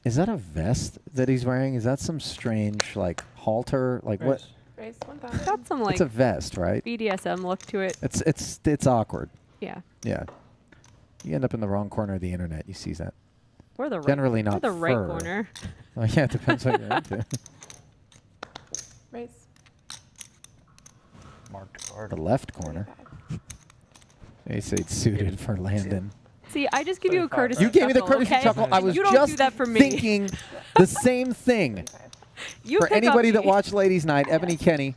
Is that a vest that he's wearing? Is that some strange, like, halter? Like, what? Raise 1,000. Got some like It's a vest, right? BDSM look to it. It's awkward. Yeah. Yeah. You end up in the wrong corner of the internet. You see that. Or the right, Generally not or the right fur. corner. Oh, yeah, it depends what you're into. Raise. Marked card. The left corner. 35. They say it's suited for Landon. See, I just give you a courtesy You gave me the chuckle, courtesy okay? chuckle. I was you don't just do that for me. thinking the same thing. 35. You For pick up anybody that me. watched Ladies Night, Ebony Kenny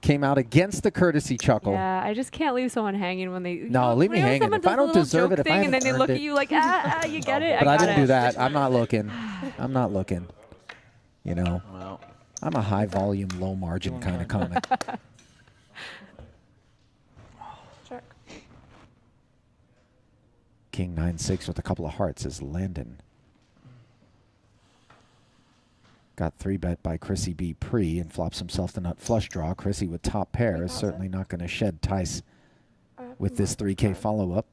came out against the courtesy chuckle. Yeah, I just can't leave someone hanging when they. No, leave me when hanging. someone If I does a don't little deserve joke it, if I thing, and then haven't they look earned at it. you like, you get it. But I got didn't it. do that. I'm not looking. I'm not looking. You know, Well, I'm a high volume, low margin kind of comic. Check. King 9-6 with a couple of hearts is Landon. Got 3-bet by Chrissy B pre and flops himself the nut flush draw. Chrissy with top pair is 3,000. certainly not going to shed Tice Uh, with this 3K follow-up.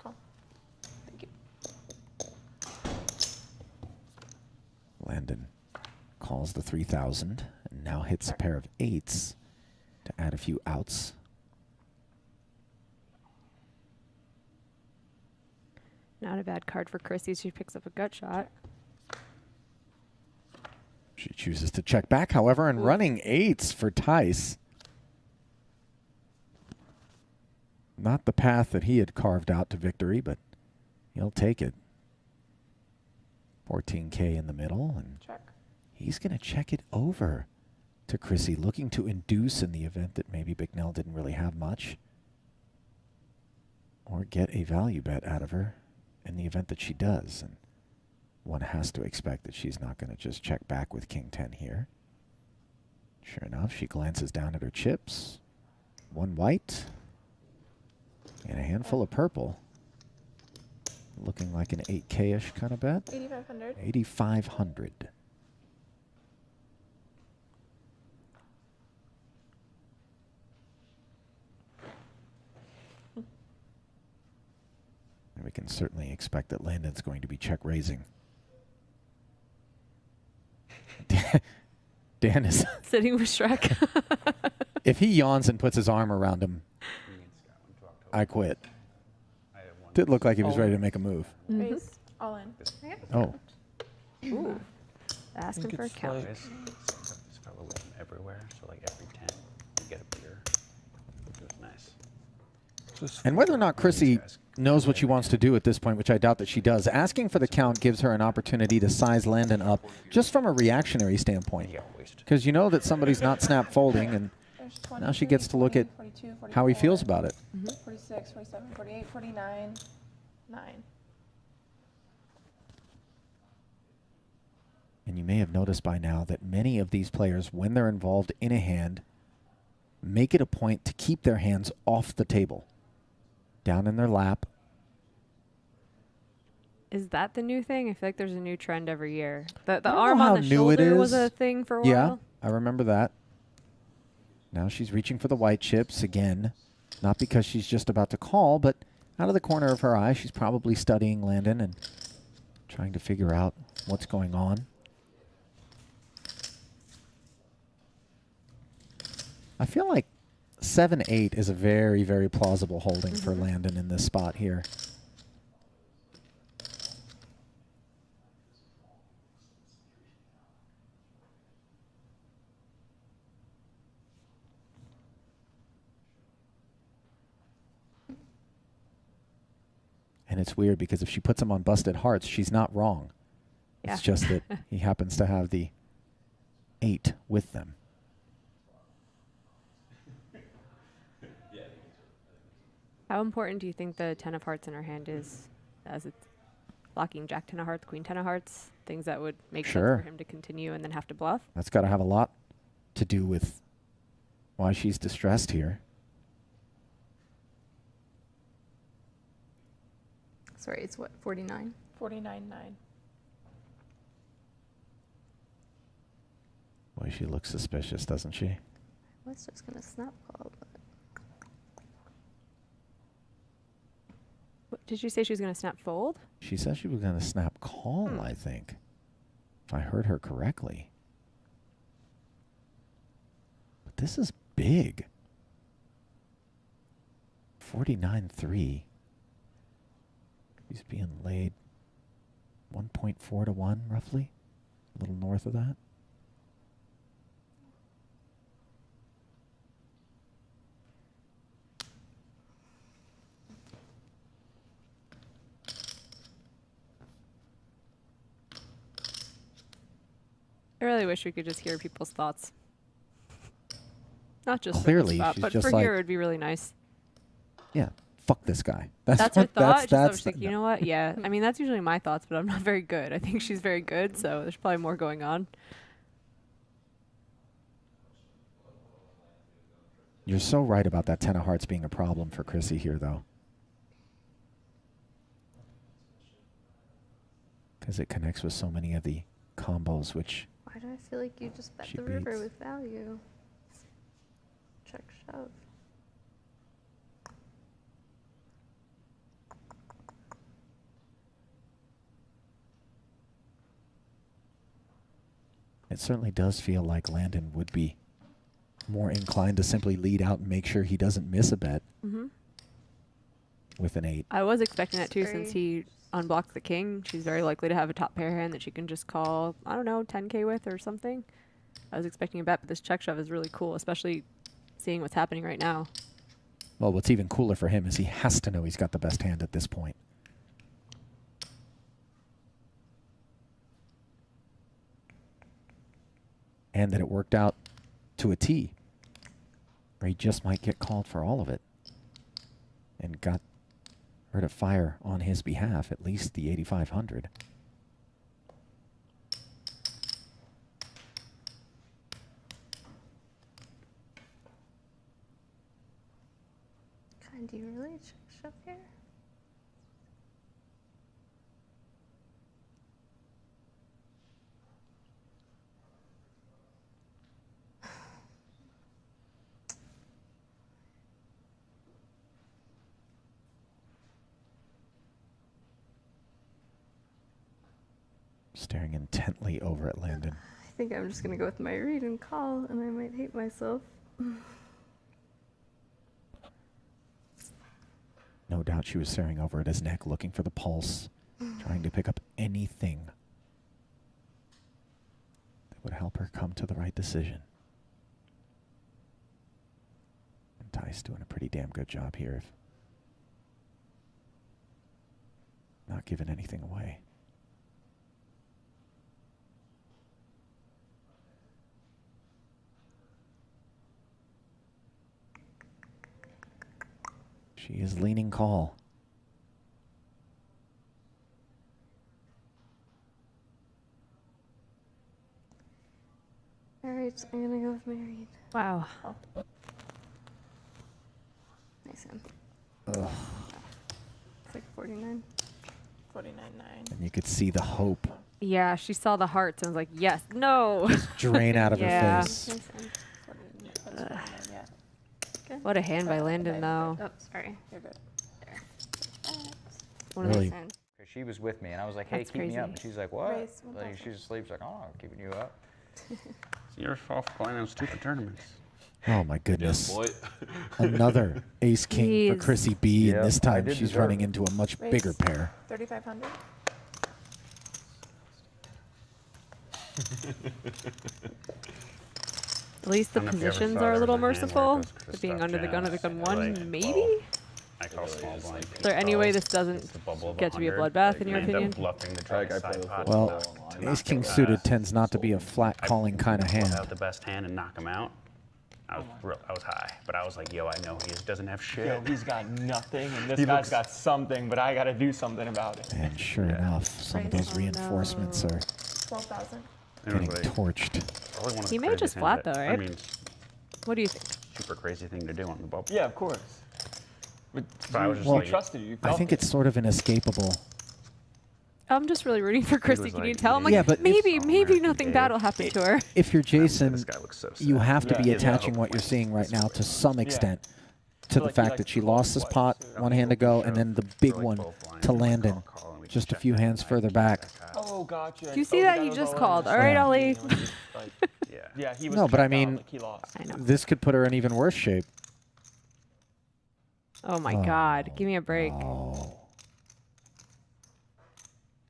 Call. Thank you. Landon calls the 3,000 and now hits a pair of 8s to add a few outs. Not a bad card for Chrissy. She picks up a gut shot. She chooses to check back, however, and running 8s for Tice. Not the path that he had carved out to victory, but he'll take it. 14K in the middle, and Check. he's going to check it over to Chrissy, looking to induce in the event that maybe Bicknell didn't really have much, or get a value bet out of her in the event that she does. And one has to expect that she's not going to just check back with King 10 here. Sure enough, she glances down at her chips. One white and a handful of purple. Looking like an 8K-ish kind of bet. 8,500. 8,500. And we can certainly expect that Landon's going to be check raising. Dan is Sitting with Shrek. if he yawns and puts his arm around him, I quit. Did look like he was ready to make a move. Raise. All in. Oh, Ooh. Asking for a count. It's probably everywhere, so like every 10, you get a beer, which is nice. and whether or not Chrissy knows what she wants to do at this point, which I doubt that she does, asking for the count gives her an opportunity to size Landon up just from a reactionary standpoint. You got wasted. Because you know that somebody's not snap folding, and There's now she 23, gets to look 40, at 42, how he 44, feels about it. 46, 47, 48, 49, 9. And you may have noticed by now that many of these players, when they're involved in a hand, make it a point to keep their hands off the table, down in their lap. Is that the new thing? I feel like there's a new trend every year. The don't arm know how on the new it shoulder was is. a thing for a Yeah, while. I remember that. Now she's reaching for the white chips again, not because she's just about to call, but out of the corner of her eye, she's probably studying Landon and trying to figure out what's going on. I feel like 7-8 is a very, very plausible holding for Landon in this spot here. And it's weird because if she puts him on busted hearts, she's not wrong. Yeah. It's just that he happens to have the 8 with them. How important do you think the 10 of hearts in her hand is, as it's blocking Jack 10 of hearts, Queen 10 of hearts, things that would make Sure. sense for him to continue and then have to bluff? That's got to have a lot to do with why she's distressed here. Sorry, it's what, 49? 49, 9. Boy, she looks suspicious, doesn't she? I was just gonna snap call, but What, did you say she was going to snap fold? She said she was going to snap call, I think. If I heard her correctly. But this is big. 49-3. He's being laid 1.4 to 1, roughly. A little north of that. I really wish we could just hear people's thoughts. Not just Clearly, for this spot, she's but just for like- here it would be really nice. Yeah, fuck this guy. That's her what- thought. Just I was that's thinking, you know what? Yeah. I mean, that's usually my thoughts, but I'm not very good. I think she's very good, so there's probably more going on. You're so right about that 10 of hearts being a problem for Chrissy here, though. Because it connects with so many of the combos, which why do I feel like you just bet She the river beats. with value? Check shove. it certainly does feel like Landon would be more inclined to simply lead out and make sure he doesn't miss a bet Mm-hmm. with an 8. I was expecting that too, since Very- he unblocks the king. She's very likely to have a top pair hand that she can just call, I don't know, 10k with or something. I was expecting a bet, but this check shove is really cool, especially seeing what's happening right now. Well, what's even cooler for him is he has to know he's got the best hand at this point. And that it worked out to a T, where he just might get called for all of it. And got her to fire on his behalf, at least the 8,500. God, do you really check shove here? Staring intently over at Landon. I think I'm just gonna go with my read and call, and I might hate myself. No doubt she was staring over at his neck, looking for the pulse, trying to pick up anything that would help her come to the right decision. And Tice doing a pretty damn good job here of not giving anything away. She is leaning call. Alright, I'm gonna go with my read. Wow. Nice hand. Ugh. It's like 49. 49.9. And you could see the hope Yeah, she saw the hearts and was like, yes, no. drain out of Yeah. her face. Nice hand. 49, yeah. Good. What a hand by Landon, though. Oh, sorry. You're good. There. One of Really? Nice hand. She was with me, and I was like, "Hey, That's keep me up." crazy. And she's like, "What?" Race, Like 1,000. she's asleep. She's like, "Oh, I'm keeping you up." It's your fault for playing on stupid tournaments. Oh my goodness. boy. Another ace king for Jeez. Chrissy B, Yep, and this I time did she's deserve running it. into a much Raise. bigger pair. 3,500. At least the I don't know if you ever positions saw are a there little was a hand where merciful. it goes The Chris being stuff under the gun of the jams, gun and one, like, maybe? well, I call really small is, blind. like, Is there any way this It's doesn't the bubble of get to be a 100, bloodbath, in your and end up opinion? bluffing the Like, dry I play side with pot full Well, to online. knock ace king him suited out. tends not to be a flat calling kind of Pulled hand. out the best hand and knock him out. I was high, but I was like, yo, I know he just doesn't have shit. Yo, he's got nothing, and this He guy's looks- got something, but I gotta do something about it. And sure enough, some of Raise. those Oh, reinforcements no. are 12,000. It was getting like, torched. probably one of He the may craziest just hands flat that- though, I right? mean, What do you think? super crazy thing to do on the bubble. Yeah, of course. But But I was you, just we like- trusted you. You I felt think it. it's sort of an escapable I'm just really rooting for Christy. was Can you like, tell? I'm like, Yeah, but maybe American nothing Dave. bad will happen to her. If you're Jason, This guy looks so sad. you have to be Yeah. attaching what you're seeing right now to some extent to the like he fact likes that she to call lost this twice, pot too. one hand ago, and then the big one to Landon just a few hands further back. Oh, gotcha. Do you see that? He just called. All right, Ollie. Yeah. Yeah, he was. No, but I checked out, mean- like, he lost. I know. This could put her in even worse shape. Oh my God. Give me a break. Oh,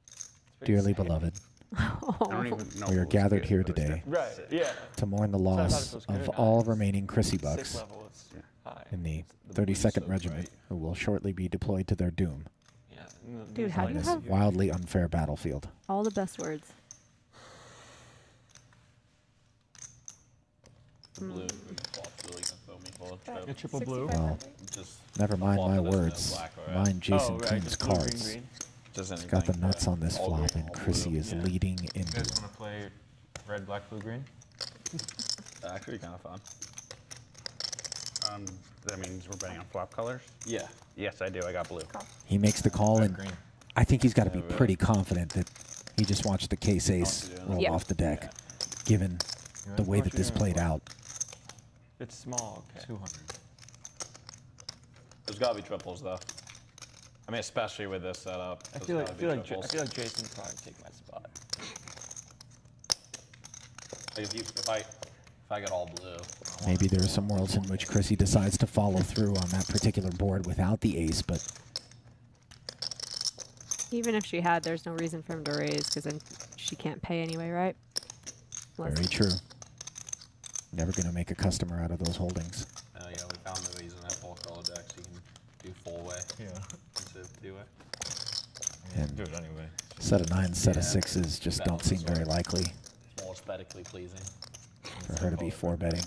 It's pretty dearly sad. beloved, I don't Oh. even know we if are it was gathered good, here but it was today Right. Yeah. to mourn the I thought loss it was good of or all not. remaining Chrissy Six Bucks level is high. in the The blue's 32nd so Regiment, bright. who will shortly be deployed to their doom Yeah. and the Dude, how do on you this have- wildly unfair battlefield. All the best words. The blue flop's really gonna throw me for a Okay. trip. triple blue? 6,500. Just Never mind flop my it as no words. black, right? Mind Jason Oh, right. King's Just blue, green, cards. green. Just He's got the anything, nuts on this all flop, green, and all Chrissy blue. is Yeah. leading You into guys it. want to play red, black, blue, green? Actually, kind of fun. That means we're betting on flop colors. Yeah. Yes, I do. I got blue. He makes the call, Red, and green. I think he's got to be Yeah, really. pretty confident that he just watched the case ace doing roll Yep. off the deck, given the way that this played out. It's small. Okay. 200. There's gotta be triples though. I mean, especially with this setup. I there's feel gotta like be I triples. feel like Jason would probably take my spot. Like if I get all blue. Maybe there are some worlds in which Chrissy decides to follow through on that particular board without the ace, but Even if she had, there's no reason for him to raise because then she can't pay anyway, right? Unless- very true. Never going to make a customer out of those holdings. Yeah, we found that he's in that full color deck, so you can do full way Yeah. instead of two way. And Do it anyway. set of nines, set of Yeah. sixes just don't seem very likely It's more aesthetically pleasing. for her to be four betting.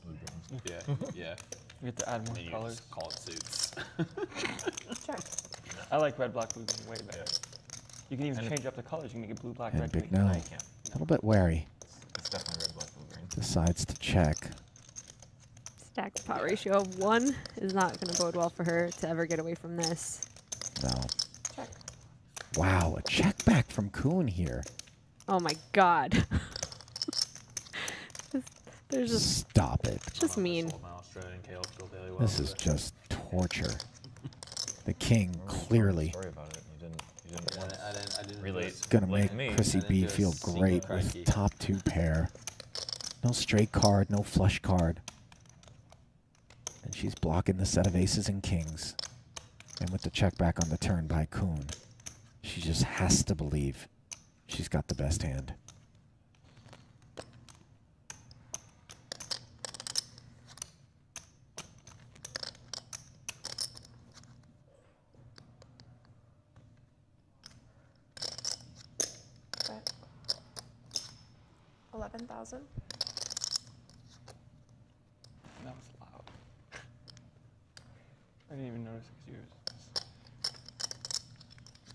Blue, green. Yeah, yeah. We get to add And more then you colors. just call it suits. Check. I like red, black, blue, green way better. You can even change up the colors. You can make it blue, black, And red, green. Bicknell, No, you can't. a little bit wary, It's definitely red, black, blue, green. decides to check. Stacked pot ratio of 1 is not going to bode well for her to ever get away from this. No. Check. Wow, a check back from Koon here. Oh my God. There's just Stop it. just mean. This is just torture. The king clearly Sorry about it. You didn't once I didn't relate. gonna like make me. Chrissy I didn't B do a feel single great cracky. with top two pair. No straight card, no flush card. And she's blocking the set of aces and kings. And with the check back on the turn by Koon, she just has to believe she's got the best hand. Bet. 11,000. That was loud. I didn't even notice it was yours.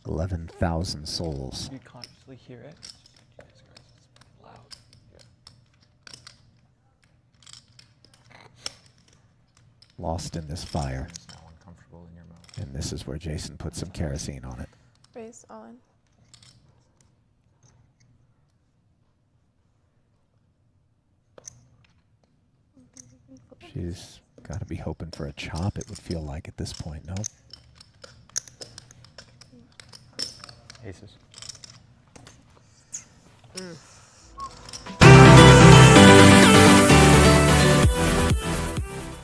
11,000 souls. Did you consciously hear it? Jesus Christ, it's loud. Lost in this fire. It's now uncomfortable in your mouth. And this is where Jason put some kerosene on it. Raise all in. She's got to be hoping for a chop, it would feel like at this point, no? Aces. Mm.